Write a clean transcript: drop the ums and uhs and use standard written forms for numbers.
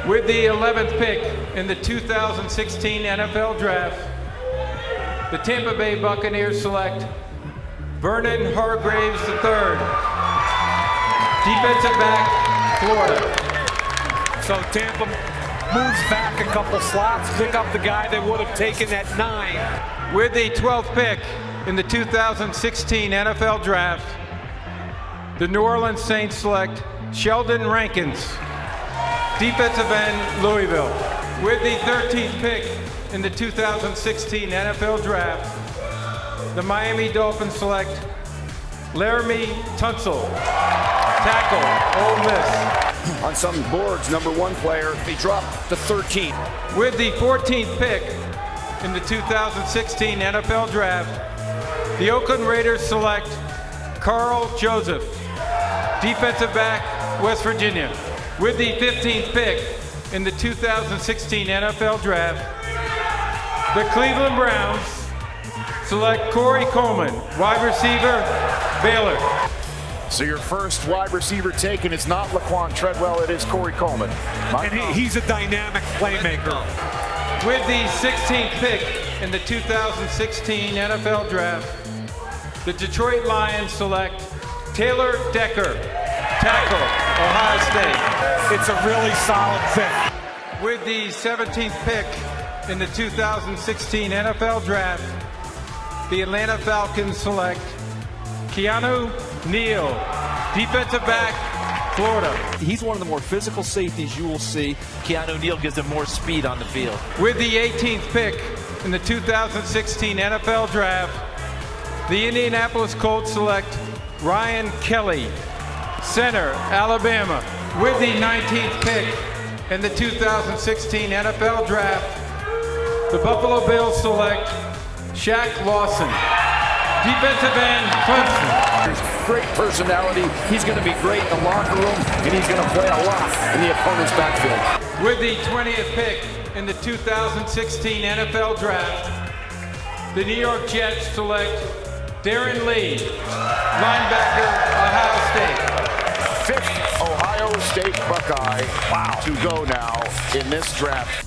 With the 11th pick in the 2016 NFL Draft, the Tampa Bay Buccaneers select Vernon Hargraves III, defensive back, Florida. So Tampa moves back a couple slots, pick up the guy they would have taken at 9. With the 12th pick in the 2016 NFL Draft, the New Orleans Saints select Sheldon Rankins, defensive end, Louisville. With the 13th pick in the 2016 NFL Draft, the Miami Dolphins select Laramie Tunsil, tackle, Ole Miss. On some boards, number 1 player, he dropped to 13. With the 14th pick in the 2016 NFL Draft, the Oakland Raiders select Carl Joseph, defensive back, West Virginia. With the 15th pick in the 2016 NFL Draft, the Cleveland Browns select Corey Coleman, wide receiver, Baylor. So your first wide receiver taken is not Laquan Treadwell, it is Corey Coleman. And he's a dynamic playmaker. With the 16th pick in the 2016 NFL Draft, the Detroit Lions select Taylor Decker, tackle, Ohio State. It's a really solid pick. With the 17th pick in the 2016 NFL Draft, the Atlanta Falcons select Keanu Neal, defensive back, Florida. He's one of the more physical safeties you will see. Keanu Neal gives him more speed on the field. With the 18th pick in the 2016 NFL Draft, the Indianapolis Colts select Ryan Kelly, center, Alabama. With the 19th pick in the 2016 NFL Draft, the Buffalo Bills select Shaq Lawson, defensive end, Clemson. Great personality. He's going to be great in the locker room, and he's going to play a lot in the opponent's backfield. With the 20th pick in the 2016 NFL Draft, the New York Jets select Darren Lee, linebacker, Ohio State. 5th Ohio State Buckeye to go now in this draft.